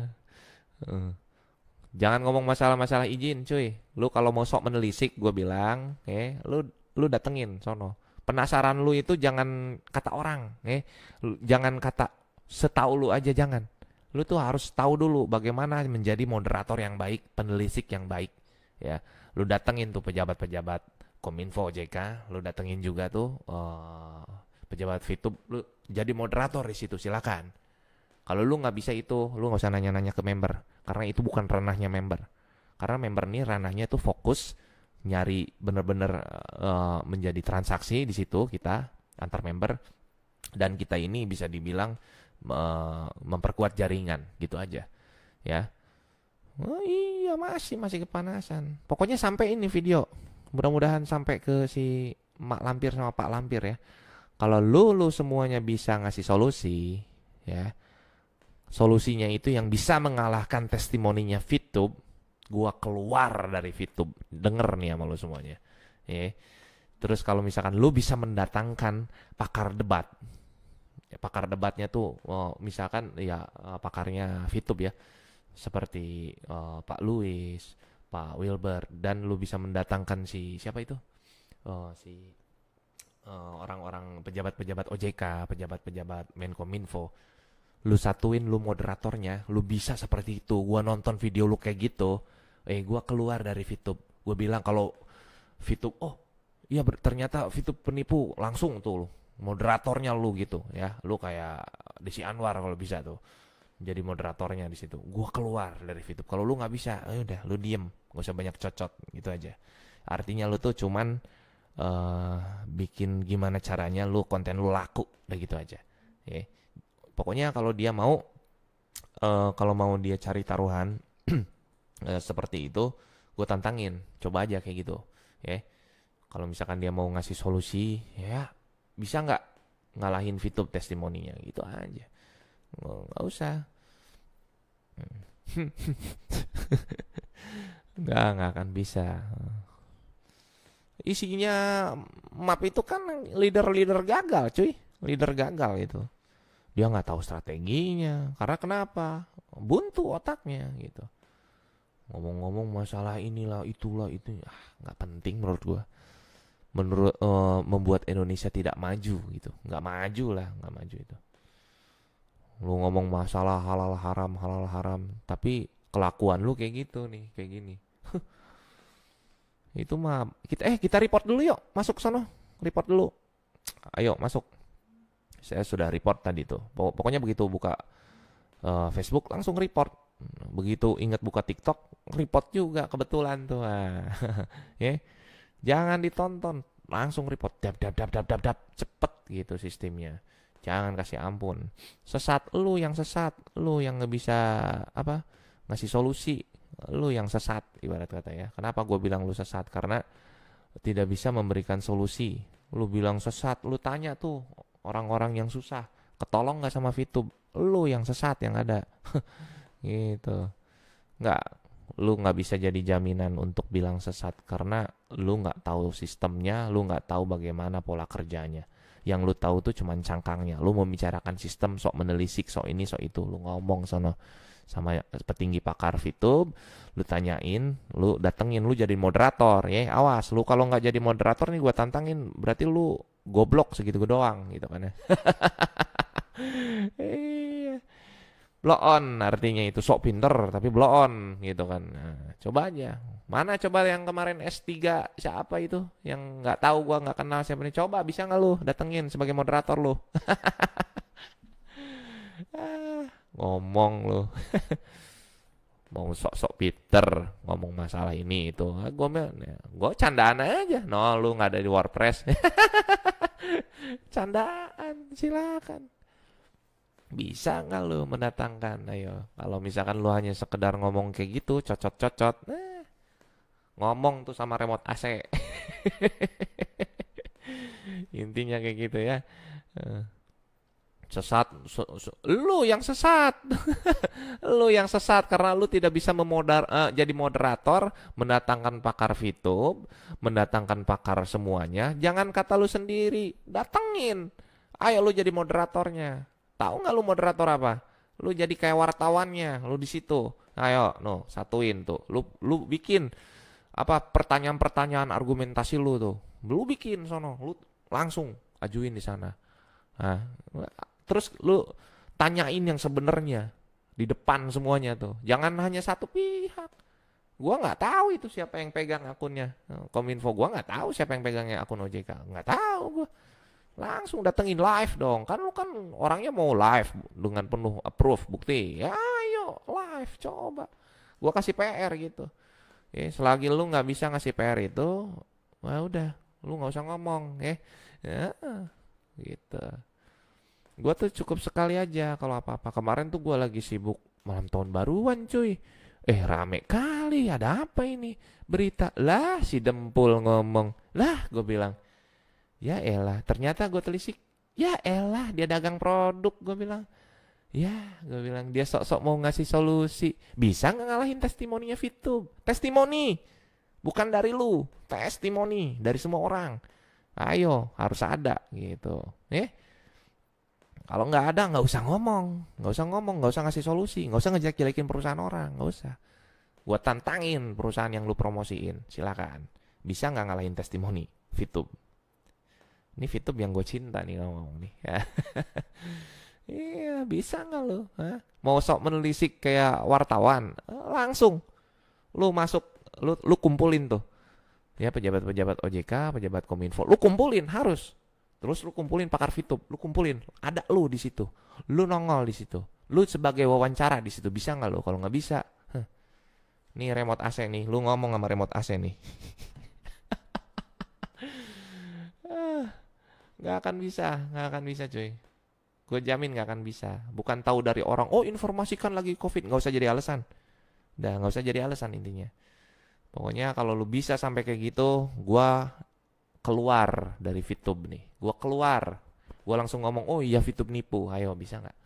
Speaker 2: Jangan ngomong masalah-masalah izin, cuy. Lu kalau mau sok menelisik, gue bilang, lu datengin sono. Penasaran lu itu jangan kata orang, jangan kata setahu lu aja, jangan. Lu tuh harus tahu dulu bagaimana menjadi moderator yang baik, penelisik yang baik, ya. Lu datengin tuh pejabat-pejabat Kominfo, OJK, lu datengin juga tuh pejabat VTube, lu jadi moderator di situ, silakan. Kalau lu nggak bisa itu, lu nggak usah nanya-nanya ke member, karena itu bukan ranahnya member. Karena member nih ranahnya tuh fokus nyari bener-bener menjadi transaksi di situ kita antar member, dan kita ini bisa dibilang memperkuat jaringan gitu aja ya. Oh iya, masih kepanasan. Pokoknya sampai ini video, mudah-mudahan sampai ke si Mak Lampir sama Pak Lampir ya. Kalau lu semuanya bisa ngasih solusi ya, solusinya itu yang bisa mengalahkan testimoninya VTube, gua keluar dari VTube. Denger nih sama lu semuanya. Terus kalau misalkan lu bisa mendatangkan pakar debat. Pakar debatnya tuh misalkan ya pakarnya VTube ya. Seperti Pak Louis, Pak Wilbert, dan lu bisa mendatangkan si siapa itu? Orang-orang pejabat-pejabat OJK, pejabat-pejabat Menkominfo. Lu satuin, lu moderatornya, lu bisa seperti itu. Gua nonton video lu kayak gitu, gua keluar dari VTube. Gua bilang kalau VTube, iya ternyata VTube penipu, langsung tuh lu moderatornya lu gitu ya. Lu kayak Desi Anwar kalau bisa tuh jadi moderatornya di situ. Gua keluar dari VTube. Kalau lu nggak bisa, udah lu diem, gak usah banyak cocot gitu aja. Artinya lu tuh cuman bikin gimana caranya lu konten lu laku, udah gitu aja. Pokoknya kalau dia mau, kalau mau dia cari taruhan seperti itu, gue tantangin, coba aja kayak gitu. Kalau misalkan dia mau ngasih solusi, ya bisa nggak ngalahin VTube testimoninya, gitu aja. Nggak usah. nggak akan bisa. Isinya map itu kan leader-leader gagal cuy. Leader gagal itu. Dia nggak tahu strateginya. Karena kenapa? Buntu otaknya gitu. Ngomong-ngomong masalah inilah, itulah, itu. Nggak penting menurut gua. Membuat Indonesia tidak maju gitu. Nggak maju lah, nggak maju itu. Lu ngomong masalah halal haram. Tapi kelakuan lu kayak gitu nih, kayak gini. Itu mah kita report dulu yuk, masuk sono. Report dulu. Ayo masuk. Saya sudah report tadi tuh. Pokoknya begitu buka Facebook langsung report. Begitu ingat buka TikTok, report juga kebetulan tuh. Ya. Jangan ditonton, langsung report. Dap. Cepet gitu sistemnya. Jangan kasih ampun. Sesat, lu yang nggak bisa ngasih solusi. Lu yang sesat ibarat kata ya. Kenapa gue bilang lu sesat? Karena tidak bisa memberikan solusi. Lu bilang sesat, lu tanya tuh orang-orang yang susah, ketolong nggak sama Fitub? Lu yang sesat yang ada. Gitu. Lu nggak bisa jadi jaminan untuk bilang sesat karena lu nggak tahu sistemnya, lu nggak tahu bagaimana pola kerjanya. Yang lu tahu tuh cuman cangkangnya. Lu mau bicarakan sistem, sok menelisik, sok ini, sok itu. Lu ngomong sono sama petinggi pakar Fitub, lu tanyain, lu datengin, lu jadi moderator ya. Awas, lu kalau nggak jadi moderator nih gua tantangin, berarti lu goblok segitu doang gitu kan ya. Blow on artinya itu sok pinter tapi blow on gitu kan. Nah, coba aja. Mana coba yang kemarin S3 siapa itu yang nggak tahu, gua nggak kenal siapa nih. Coba bisa nggak lu datengin sebagai moderator lu? Ngomong lu. Mau sok-sok pinter ngomong masalah ini itu. Gue candaan aja. No, lu nggak ada di WordPress. Candaan, silakan. Bisa nggak lu mendatangkan? Ayo, kalau misalkan lu hanya sekedar ngomong kayak gitu, cocot-cocot, ngomong tuh sama remote AC. Intinya kayak gitu ya. Sesat, lu yang sesat. Lu yang sesat karena lu tidak bisa jadi moderator, mendatangkan pakar Fitub, mendatangkan pakar semuanya. Jangan kata lu sendiri, datengin. Ayo lu jadi moderatornya. Tahu nggak lu moderator apa? Lu jadi kayak wartawannya, lu di situ. Ayo, no, satuin tuh. Lu bikin pertanyaan-pertanyaan argumentasi lu tuh. Lu bikin sono, lu langsung ajuin di sana. Nah, terus lu tanyain yang sebenarnya di depan semuanya tuh. Jangan hanya satu pihak. Gua nggak tahu itu siapa yang pegang akunnya Kominfo. Gua nggak tahu siapa yang pegangnya akun OJK. Nggak tahu gua. Langsung datengin live dong. Kan lu kan orangnya mau live dengan penuh approve bukti. Ya ayo live coba. Gua kasih PR gitu. Ya, selagi lu nggak bisa ngasih PR itu, wah udah, lu nggak usah ngomong ya. Ya gitu. Gua tuh cukup sekali aja kalau apa-apa. Kemarin tuh gua lagi sibuk malam tahun baruan cuy. Rame kali, ada apa ini? Berita lah si Dempul ngomong. Lah gue bilang, ya elah, ternyata gue telisik. Ya elah, dia dagang produk, gue bilang. Ya, gue bilang dia sok-sok mau ngasih solusi. Bisa nggak ngalahin testimoninya Fitub? Testimoni, bukan dari lu. Testimoni dari semua orang. Ayo, harus ada gitu. Kalau nggak ada, nggak usah ngomong, nggak usah ngasih solusi, nggak usah ngejelek-jelekin perusahaan orang, nggak usah. Gue tantangin perusahaan yang lu promosiin, silakan. Bisa nggak ngalahin testimoni Fitub? Ini Fitub yang gue cinta nih ngomong nih. Iya, bisa nggak lu? Mau sok menelisik kayak wartawan? Langsung, lu masuk, lu kumpulin tuh. Ya pejabat-pejabat OJK, pejabat Kominfo, lu kumpulin harus. Terus lu kumpulin pakar Fitub, lu kumpulin, ada lu di situ, lu nongol di situ, lu sebagai wawancara di situ, bisa nggak lu? Kalau nggak bisa, nih remote AC nih, lu ngomong sama remote AC nih, nggak akan bisa cuy, gue jamin nggak akan bisa. Bukan tahu dari orang, oh informasikan lagi COVID, nggak usah jadi alasan, nggak usah jadi alasan intinya. Pokoknya kalau lu bisa sampai kayak gitu, gue keluar dari Fitub nih. Gue keluar. Gue langsung ngomong, oh iya Fitub nipu. Ayo bisa gak?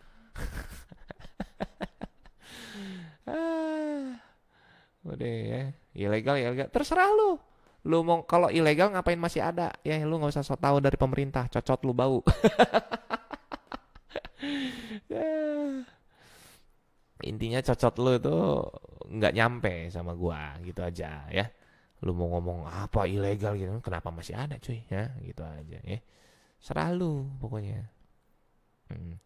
Speaker 2: Udah ya. Ilegal. Terserah lu. Lu mau kalau ilegal ngapain masih ada? Ya lu nggak usah sok tahu dari pemerintah, cocot lu bau. Ya, intinya cocot lu itu nggak nyampe sama gua gitu aja ya. Lu mau ngomong apa ilegal gitu, kenapa masih ada cuy ya, gitu aja ya. Serah lu pokoknya. Hmm.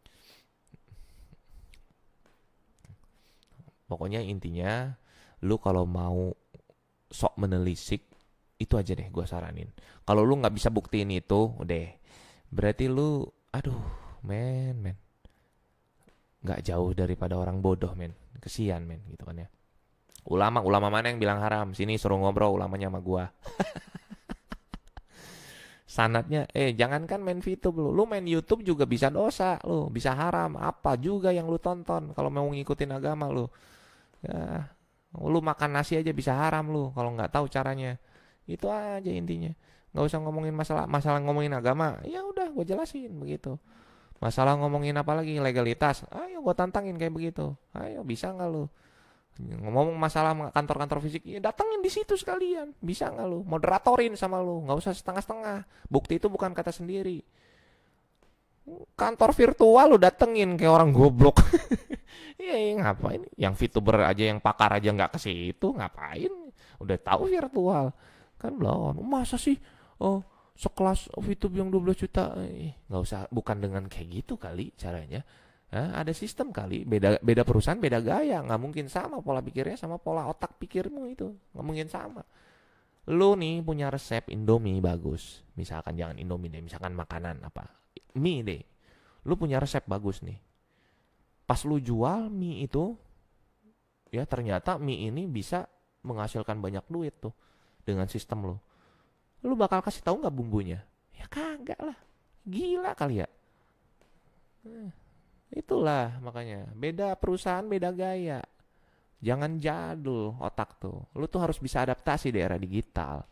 Speaker 2: Pokoknya intinya lu kalau mau sok menelisik itu aja deh gua saranin. Kalau lu nggak bisa buktiin itu, udah berarti lu, aduh, men, nggak jauh daripada orang bodoh men, kesian men gitu kan ya. Ulama mana yang bilang haram? Sini suruh ngobrol ulamanya sama gua. Sanatnya, jangankan main VTube lu main YouTube juga bisa dosa lu, bisa haram. Apa juga yang lu tonton kalau mau ngikutin agama lu. Ya, lu makan nasi aja bisa haram lu kalau nggak tahu caranya. Itu aja intinya. Nggak usah ngomongin masalah ngomongin agama. Ya udah, gue jelasin begitu. Masalah ngomongin apa lagi legalitas. Ayo gue tantangin kayak begitu. Ayo bisa nggak lu? Ngomong masalah kantor-kantor fisik, ya datangin di situ sekalian. Bisa nggak lu? Moderatorin sama lu, nggak usah setengah-setengah. Bukti itu bukan kata sendiri. Kantor virtual lu datengin kayak orang goblok. Iya, ngapain? Yang VTuber aja, yang pakar aja nggak ke situ, ngapain? Udah tahu virtual, kan belum. Masa sih? Oh, sekelas VTube yang 12 juta, nggak usah. Bukan dengan kayak gitu kali caranya. Ada sistem kali, beda perusahaan, beda gaya, nggak mungkin sama pola pikirnya sama pola otak pikirmu itu, nggak mungkin sama. Lu nih punya resep Indomie bagus, misalkan jangan Indomie deh, misalkan makanan apa, mie deh, lu punya resep bagus nih. Pas lu jual mie itu, ya ternyata mie ini bisa menghasilkan banyak duit tuh dengan sistem lu. Lu bakal kasih tahu nggak bumbunya? Ya kagak lah, gila kali ya. Itulah makanya beda perusahaan beda gaya. Jangan jadul otak tuh. Lu tuh harus bisa adaptasi di era digital.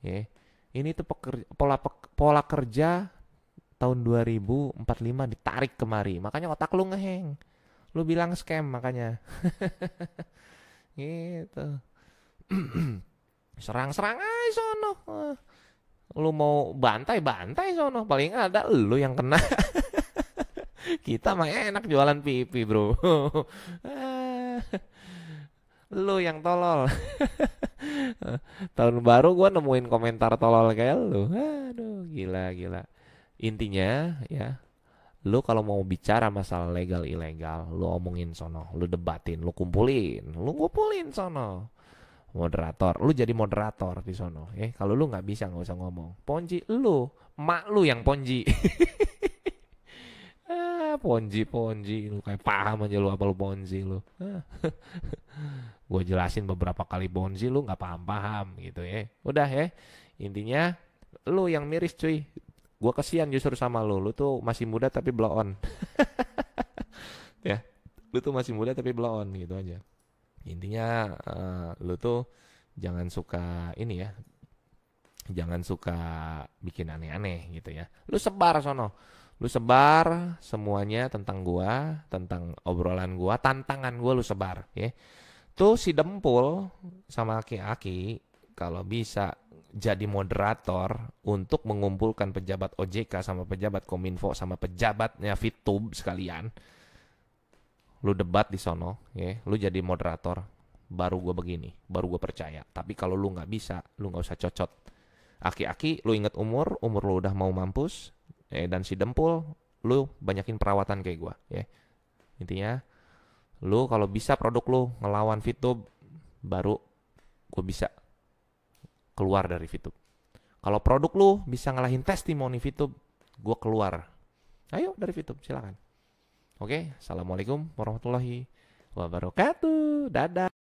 Speaker 2: Ya. Ini tuh pola kerja tahun 2045 ditarik kemari. Makanya otak lu ngeheng. Lu bilang scam makanya. Gitu. Serang-serang aja sono. Lu mau bantai sono. Paling ada lu yang kena. Kita mah enak jualan pipi bro. Lu yang tolol. Tahun baru gue nemuin komentar tolol kayak lu. Aduh gila. Intinya ya, lu kalau mau bicara masalah legal ilegal, lu omongin sono, lu debatin, lu kumpulin sono. Moderator, lu jadi moderator di sono. Kalau lu nggak bisa nggak usah ngomong. Ponji lu, mak lu yang ponji. Ponji, lu kayak paham aja lu apa lu ponzi lu. Gue jelasin beberapa kali ponzi lu nggak paham gitu ya. Udah ya, intinya lu yang miris cuy. Gue kesian justru sama lu tuh masih muda tapi blow on. Ya, lu tuh masih muda tapi blow on gitu aja. Intinya lu tuh jangan suka ini ya, jangan suka bikin aneh-aneh gitu ya. Lu sebar sono. Lu sebar semuanya tentang gua, tentang obrolan gua, tantangan gua lu sebar, ya. Tuh si Dempul sama Aki-Aki kalau bisa jadi moderator untuk mengumpulkan pejabat OJK sama pejabat Kominfo sama pejabatnya VTube sekalian. Lu debat di sono, ya. Lu jadi moderator, baru gua begini, baru gua percaya. Tapi kalau lu nggak bisa, lu nggak usah cocot. Aki-Aki, lu inget umur lu udah mau mampus. Dan si Dempul, lu banyakin perawatan kayak gue, ya. Intinya, lu kalau bisa produk lu ngelawan VTube, baru gue bisa keluar dari VTube. Kalau produk lu bisa ngalahin testimoni VTube, gue keluar. Ayo dari VTube, silakan. Oke, assalamualaikum warahmatullahi wabarakatuh. Dadah.